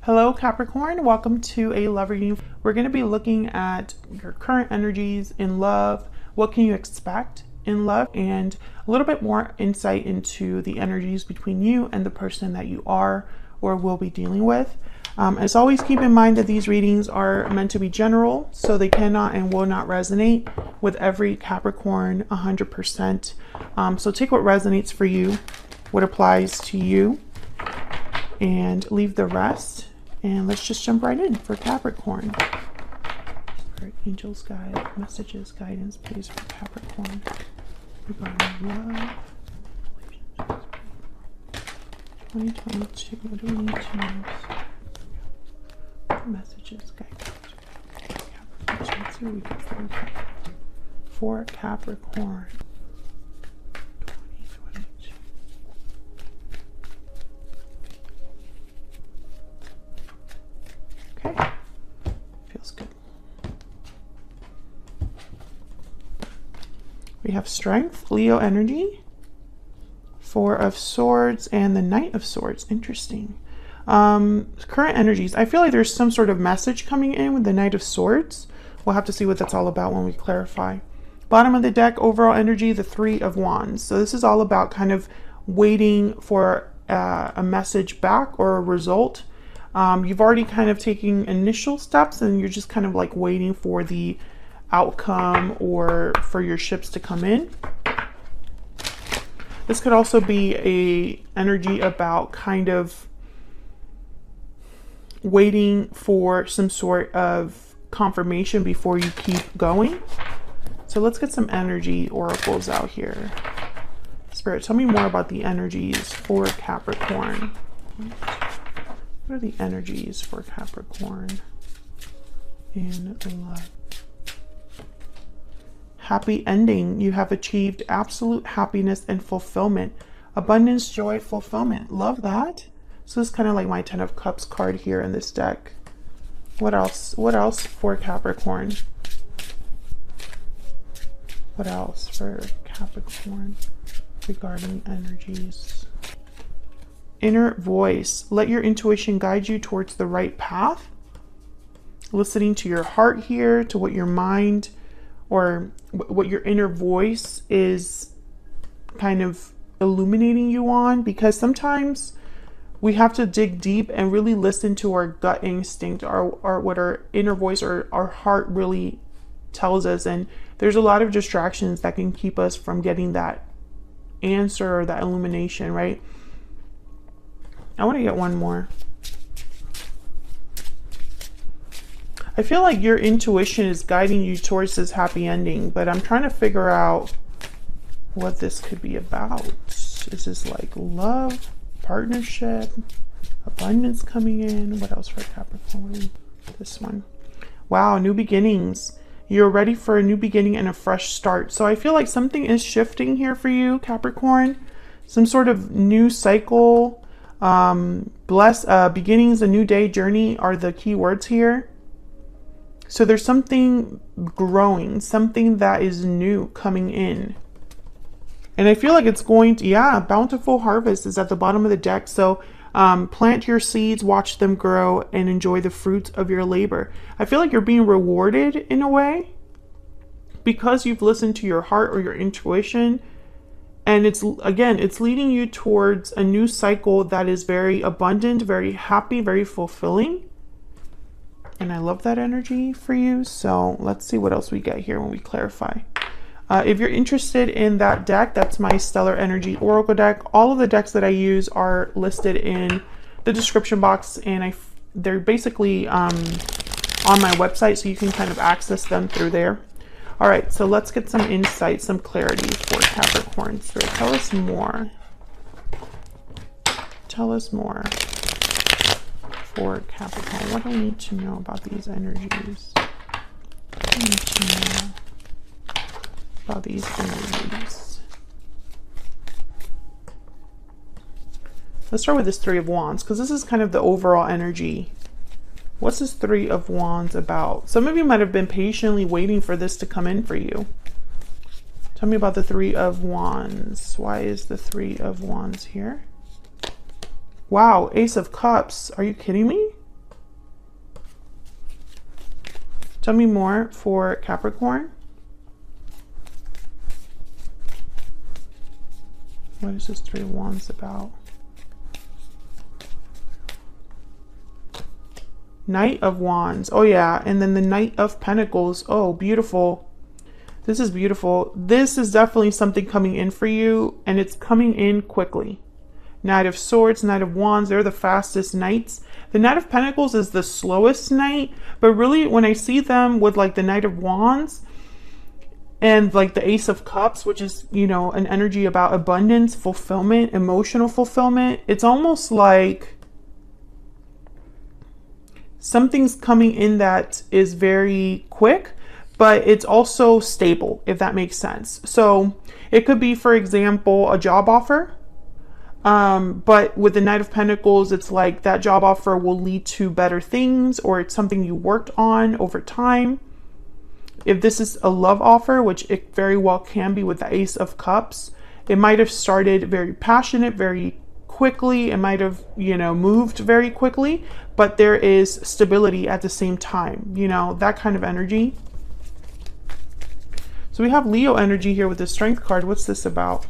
Hello Capricorn, welcome to a love reading. We're going to be looking at your current energies in love, what can you expect in love, and a little bit more insight into the energies between you and the person that you are or will be dealing with. As always, keep in mind that these readings are meant to be general, so they cannot and will not resonate with every Capricorn 100%. So take what resonates for you, what applies to you, and leave the rest. And let's just jump right in for Capricorn. Spirit, angels, guide, messages, guidance, please, for Capricorn regarding love, relationships, 2022. What do we need to know? Messages, guidance, Capricorn. Let's see what we get for Capricorn. 2022. Okay, feels good. We have Strength, Leo energy, Four of Swords, and the Knight of Swords. Interesting. Current energies. I feel like there's some sort of message coming in with the Knight of Swords. We'll have to see what that's all about when we clarify. Bottom of the deck, overall energy, the Three of Wands. So this is all about kind of waiting for a message back or a result. You've already kind of taken initial steps and you're just kind of like waiting for the outcome or for your ships to come in. This could also be a energy about kind of waiting for some sort of confirmation before you keep going. So let's get some energy oracles out here. Spirit, tell me more about the energies for Capricorn. What are the energies for Capricorn in love? Happy ending. You have achieved absolute happiness and fulfillment. Abundance, joy, fulfillment. Love that. So this is kind of like my 10 of Cups card here in this deck. What else? What else for Capricorn? What else for Capricorn regarding energies? Inner voice. Let your intuition guide you towards the right path. Listening to your heart here, to what your mind or what your inner voice is kind of illuminating you on, because sometimes we have to dig deep and really listen to our gut instinct, or what our inner voice or our heart really tells us. And there's a lot of distractions that can keep us from getting that answer or that illumination, right? I want to get one more. I feel like your intuition is guiding you towards this happy ending, but I'm trying to figure out what this could be about. Is this like love, partnership, abundance coming in? What else for Capricorn? This one. Wow, new beginnings. You're ready for a new beginning and a fresh start. So I feel like something is shifting here for you, Capricorn. Some sort of new cycle. Beginnings, a new day, journey are the key words here. So there's something growing, something that is new coming in. And I feel like it's going to, yeah, bountiful harvest is at the bottom of the deck. So plant your seeds, watch them grow, and enjoy the fruits of your labor. I feel like you're being rewarded in a way because you've listened to your heart or your intuition. And it's, again, it's leading you towards a new cycle that is very abundant, very happy, very fulfilling. And I love that energy for you. So let's see what else we get here when we clarify. If you're interested in that deck, that's my Stellar Energy Oracle deck. All of the decks that I use are listed in the description box, and they're basically on my website, so you can kind of access them through there. All right, so let's get some insight, some clarity for Capricorn. So tell us more. Tell us more for Capricorn. What do we need to know about these energies? What do we need to know about these energies? Let's start with this Three of Wands, because this is kind of the overall energy. What's this Three of Wands about? Some of you might have been patiently waiting for this to come in for you. Tell me about the Three of Wands. Why is the Three of Wands here? Wow, Ace of Cups. Are you kidding me? Tell me more for Capricorn. What is this Three of Wands about? Knight of Wands. Oh yeah. And then the Knight of Pentacles. Oh, beautiful. This is beautiful. This is definitely something coming in for you, and it's coming in quickly. Knight of Swords, Knight of Wands, they're the fastest knights. The Knight of Pentacles is the slowest knight, but really when I see them with like the Knight of Wands and like the Ace of Cups, which is, you know, an energy about abundance, fulfillment, emotional fulfillment, it's almost like something's coming in that is very quick, but it's also stable, if that makes sense. So it could be, for example, a job offer. But with the Knight of Pentacles, it's like that job offer will lead to better things, or it's something you worked on over time. If this is a love offer, which it very well can be with the Ace of Cups, it might have started very passionate, very quickly. It might have, you know, moved very quickly, but there is stability at the same time, you know, that kind of energy. So we have Leo energy here with the Strength card. What's this about?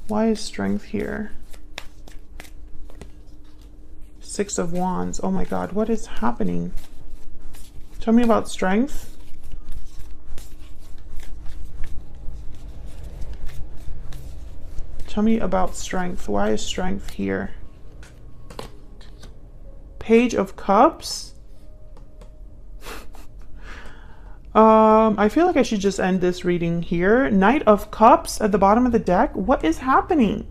Why is Strength here? Six of Wands. Oh my God, what is happening? Tell me about Strength. Tell me about Strength. Why is Strength here? Page of Cups. I feel like I should just end this reading here. Knight of Cups at the bottom of the deck. What is happening?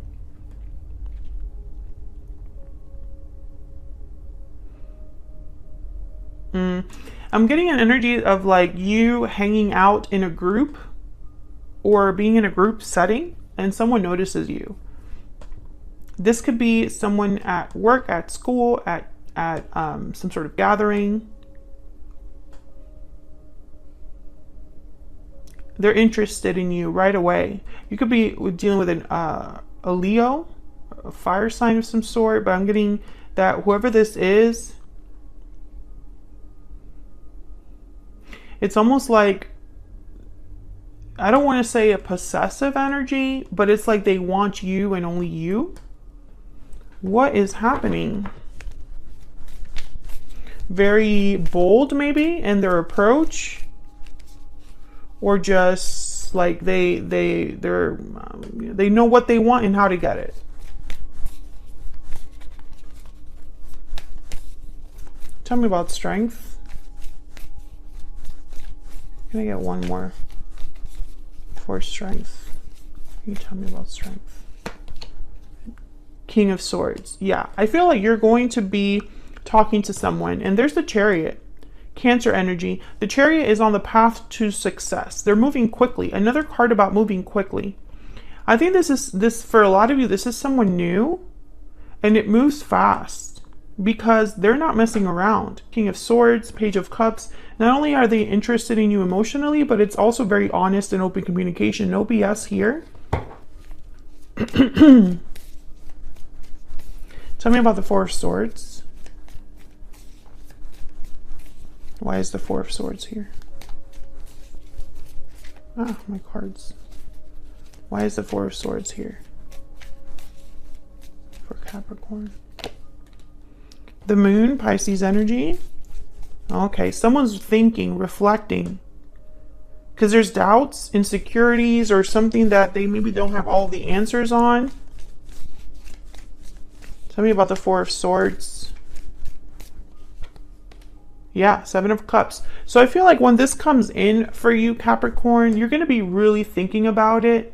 I'm getting an energy of like you hanging out in a group or being in a group setting and someone notices you. This could be someone at work, at school, at some sort of gathering. They're interested in you right away. You could be dealing with a Leo, a fire sign of some sort, but I'm getting that whoever this is, it's almost like, I don't want to say a possessive energy, but it's like they want you and only you. What is happening? Very bold maybe in their approach. Or just like they know what they want and how to get it. Tell me about Strength. Can I get one more for Strength? Can you tell me about Strength? King of Swords. Yeah, I feel like you're going to be talking to someone, and there's the Chariot. Cancer energy. The Chariot is on the path to success. They're moving quickly. Another card about moving quickly. I think this for a lot of you, this is someone new, and it moves fast because they're not messing around. King of Swords, Page of Cups. Not only are they interested in you emotionally, but it's also very honest and open communication. No BS here. Tell me about the Four of Swords. Why is the Four of Swords here? Ah, my cards. Why is the Four of Swords here for Capricorn? The Moon, Pisces energy. Okay, someone's thinking, reflecting. Because there's doubts, insecurities, or something that they maybe don't have all the answers on. Tell me about the Four of Swords. Yeah, Seven of Cups. So I feel like when this comes in for you, Capricorn, you're going to be really thinking about it.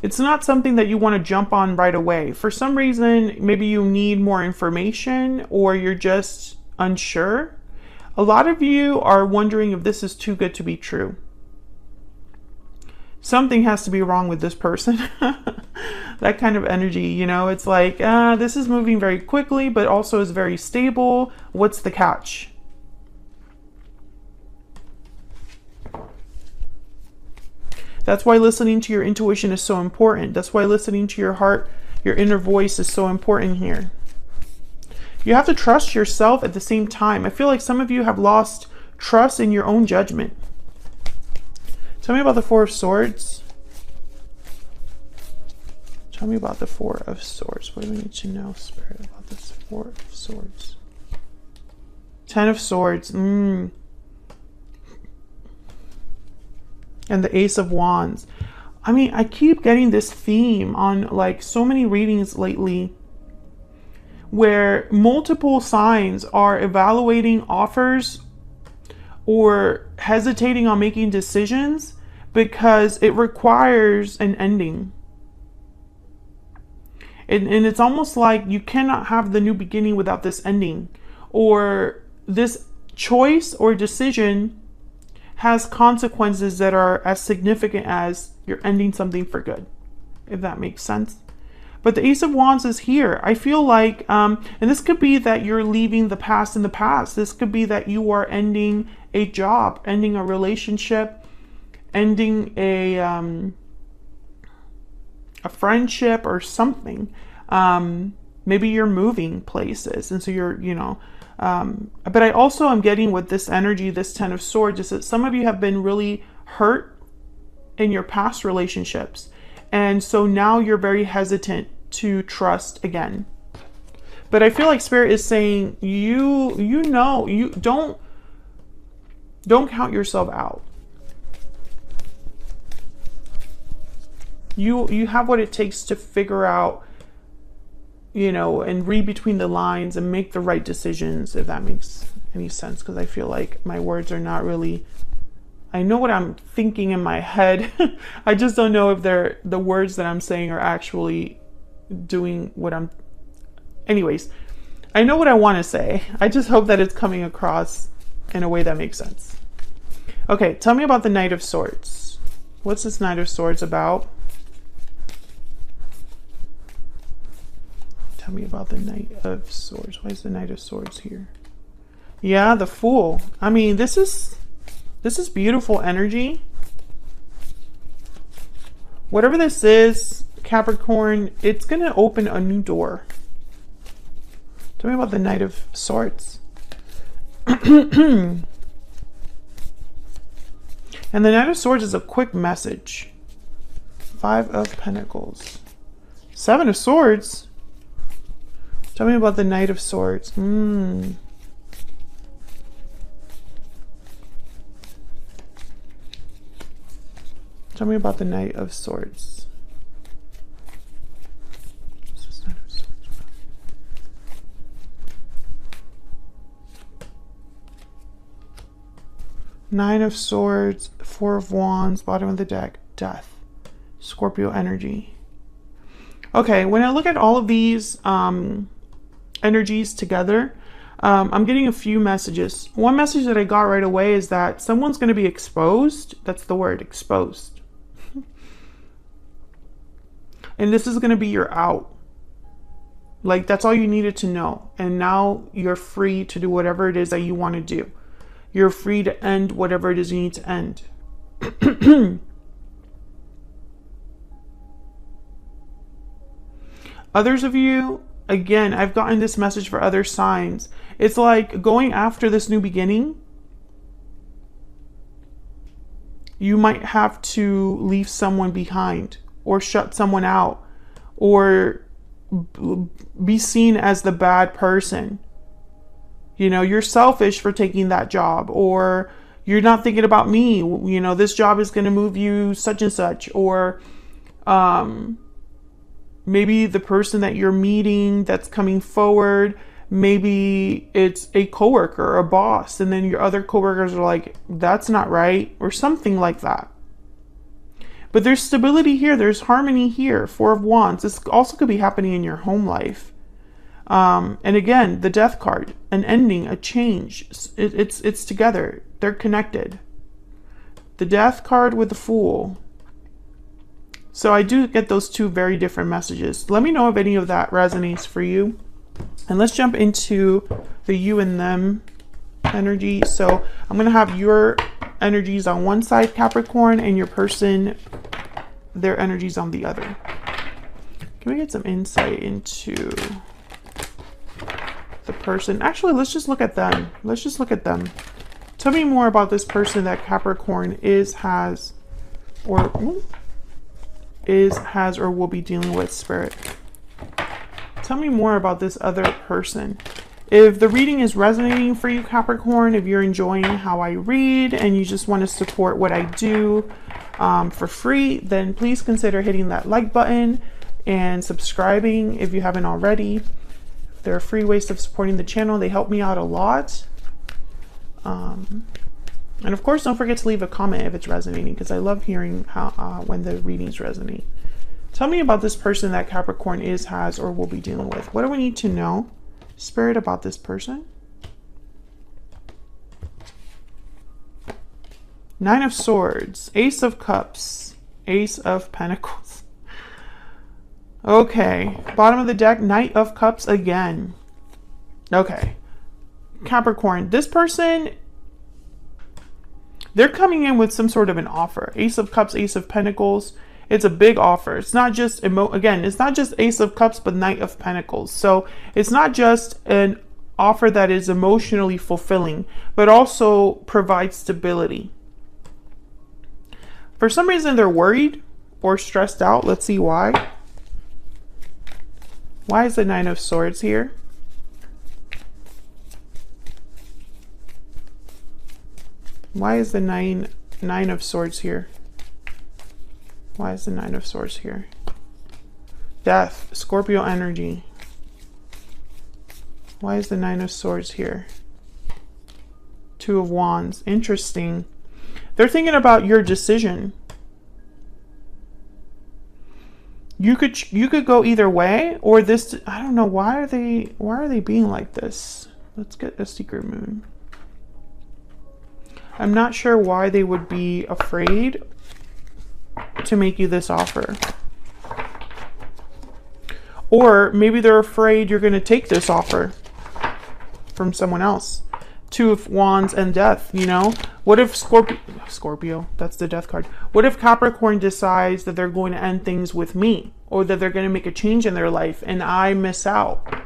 It's not something that you want to jump on right away. For some reason, maybe you need more information or you're just unsure. A lot of you are wondering if this is too good to be true. Something has to be wrong with this person. That kind of energy, you know, it's like, this is moving very quickly, but also is very stable. What's the catch? That's why listening to your intuition is so important. That's why listening to your heart, your inner voice is so important here. You have to trust yourself at the same time. I feel like some of you have lost trust in your own judgment. Tell me about the Four of Swords. Tell me about the Four of Swords. What do we need to know, Spirit, about this Four of Swords? Ten of Swords. And the Ace of Wands. I mean, I keep getting this theme on like so many readings lately where multiple signs are evaluating offers or hesitating on making decisions because it requires an ending. And it's almost like you cannot have the new beginning without this ending, or this choice or decision has consequences that are as significant as you're ending something for good, if that makes sense. But the Ace of Wands is here. I feel like, and this could be that you're leaving the past in the past. This could be that you are ending a job, ending a relationship, ending a friendship or something. Maybe you're moving places, and so you're, you know, but I also am getting with this energy, this Ten of Swords, is that some of you have been really hurt in your past relationships. And so now you're very hesitant to trust again. But I feel like Spirit is saying, you don't count yourself out. You have what it takes to figure out, you know, and read between the lines and make the right decisions, if that makes any sense. Because I feel like my words are not really, I know what I'm thinking in my head. I just don't know if the words that I'm saying are actually doing what I'm, anyways, I know what I want to say. I just hope that it's coming across in a way that makes sense. Okay, tell me about the Knight of Swords. What's this Knight of Swords about? Tell me about the Knight of Swords. Why is the Knight of Swords here? Yeah, the Fool. I mean, this is beautiful energy. Whatever this is, Capricorn, it's going to open a new door. Tell me about the Knight of Swords. And the Knight of Swords is a quick message. Five of Pentacles. Seven of Swords. Tell me about the Knight of Swords. Tell me about the Knight of Swords. What's this Knight of Swords about? Nine of Swords, Four of Wands, bottom of the deck, Death, Scorpio energy. Okay, when I look at all of these energies together, I'm getting a few messages. One message that I got right away is that someone's going to be exposed. That's the word, exposed. And this is going to be your out. Like, that's all you needed to know. And now you're free to do whatever it is that you want to do. You're free to end whatever it is you need to end. Others of you, again, I've gotten this message for other signs. It's like going after this new beginning. You might have to leave someone behind or shut someone out or be seen as the bad person. You know, you're selfish for taking that job, or you're not thinking about me. You know, this job is going to move you such and such, or maybe the person that you're meeting that's coming forward, maybe it's a coworker or a boss, and then your other coworkers are like, that's not right, or something like that. But there's stability here. There's harmony here. Four of Wands. This also could be happening in your home life. And again, the Death card, an ending, a change. It's together. They're connected. The Death card with the Fool. So I do get those two very different messages. Let me know if any of that resonates for you. And let's jump into the you and them energy. So I'm going to have your energies on one side, Capricorn, and your person, their energies on the other. Can we get some insight into the person. Actually, let's just look at them. Let's just look at them. Tell me more about this person that Capricorn has, or will be dealing with, Spirit. Tell me more about this other person. If the reading is resonating for you, Capricorn, if you're enjoying how I read and you just want to support what I do for free, then please consider hitting that like button and subscribing if you haven't already. There are free ways of supporting the channel. They help me out a lot. And of course, don't forget to leave a comment if it's resonating, because I love hearing how when the readings resonate. Tell me about this person that Capricorn has, or will be dealing with. What do we need to know, Spirit, about this person? Nine of Swords, Ace of Cups, Ace of Pentacles. Okay, bottom of the deck, Knight of Cups again. Okay, Capricorn, this person, they're coming in with some sort of an offer. Ace of Cups, Ace of Pentacles. It's a big offer. It's not just, again, it's not just Ace of Cups, but Knight of Pentacles. So it's not just an offer that is emotionally fulfilling, but also provides stability. For some reason, they're worried or stressed out. Let's see why. Why is the Nine of Swords here? Why is the nine of Swords here? Why is the Nine of Swords here? Death, Scorpio energy. Why is the Nine of Swords here? Two of Wands. Interesting. They're thinking about your decision. You could go either way, or this, I don't know, why are they being like this? Let's get a secret moon. I'm not sure why they would be afraid to make you this offer. Or maybe they're afraid you're going to take this offer from someone else. Two of Wands and Death, you know? What if Scorpio, that's the Death card. What if Capricorn decides that they're going to end things with me, or that they're going to make a change in their life and I miss out?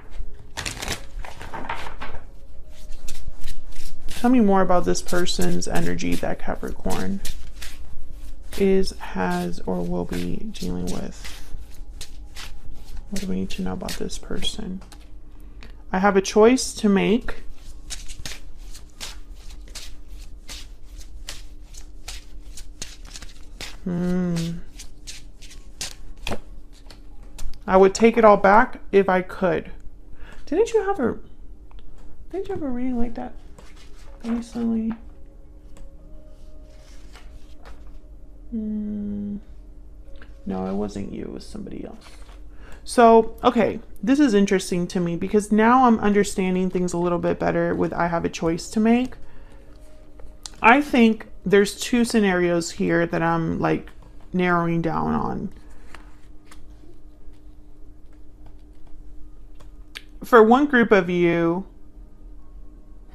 Tell me more about this person's energy that Capricorn has, or will be dealing with. What do we need to know about this person? I have a choice to make. I would take it all back if I could. Didn't you have a reading like that recently? No, it wasn't you, it was somebody else. So, okay, this is interesting to me because now I'm understanding things a little bit better with I have a choice to make. I think there's two scenarios here that I'm like narrowing down on. For one group of you,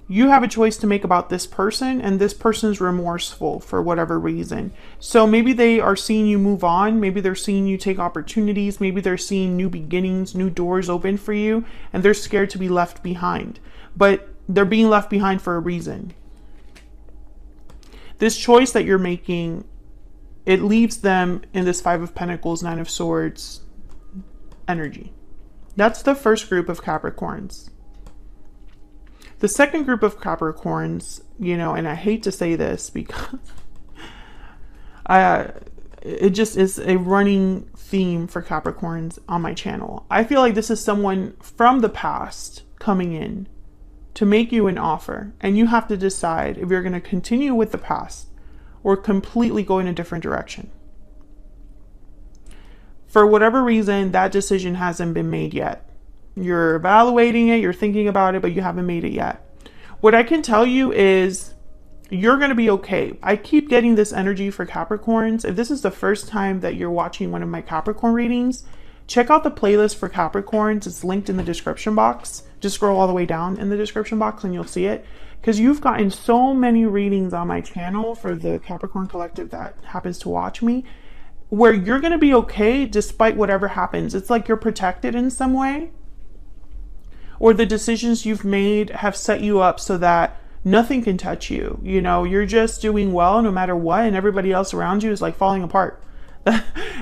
you have a choice to make about this person, and this person's remorseful for whatever reason. So maybe they are seeing you move on. Maybe they're seeing you take opportunities. Maybe they're seeing new beginnings, new doors open for you, and they're scared to be left behind. But they're being left behind for a reason. This choice that you're making, it leaves them in this Five of Pentacles, Nine of Swords energy. That's the first group of Capricorns. The second group of Capricorns, you know, and I hate to say this because it just is a running theme for Capricorns on my channel. I feel like this is someone from the past coming in to make you an offer, and you have to decide if you're going to continue with the past or completely go in a different direction. For whatever reason, that decision hasn't been made yet. You're evaluating it, you're thinking about it, but you haven't made it yet. What I can tell you is you're going to be okay. I keep getting this energy for Capricorns. If this is the first time that you're watching one of my Capricorn readings, check out the playlist for Capricorns. It's linked in the description box. Just scroll all the way down in the description box and you'll see it. Because you've gotten so many readings on my channel for the Capricorn collective that happens to watch me, where you're going to be okay despite whatever happens. It's like you're protected in some way. or the decisions you've made have set you up so that nothing can touch you. You know, you're just doing well no matter what, and everybody else around you is like falling apart.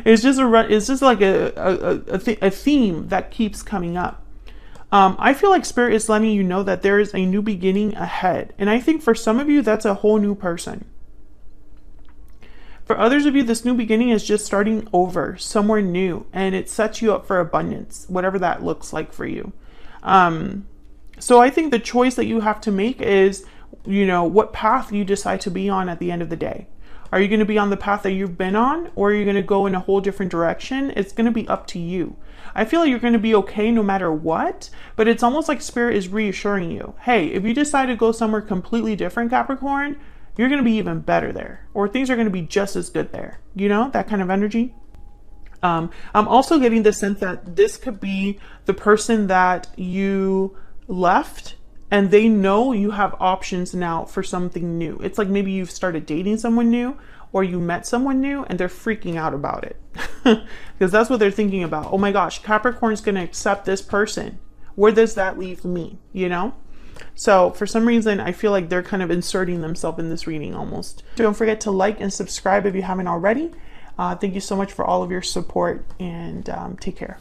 It's just like a theme that keeps coming up. I feel like Spirit is letting you know that there is a new beginning ahead. And I think for some of you, that's a whole new person. For others of you, this new beginning is just starting over somewhere new, and it sets you up for abundance, whatever that looks like for you. So I think the choice that you have to make is, you know, what path you decide to be on at the end of the day. Are you going to be on the path that you've been on, or are you going to go in a whole different direction? It's going to be up to you. I feel like you're going to be okay no matter what, but it's almost like Spirit is reassuring you, hey, if you decide to go somewhere completely different, Capricorn, you're going to be even better there, or things are going to be just as good there. You know, that kind of energy. I'm also getting the sense that this could be the person that you left, and they know you have options now for something new. It's like maybe you've started dating someone new, or you met someone new, and they're freaking out about it. Because that's what they're thinking about. Oh my gosh, Capricorn's going to accept this person. Where does that leave me? You know? So for some reason, I feel like they're kind of inserting themselves in this reading almost. Don't forget to like and subscribe if you haven't already. Thank you so much for all of your support, and take care.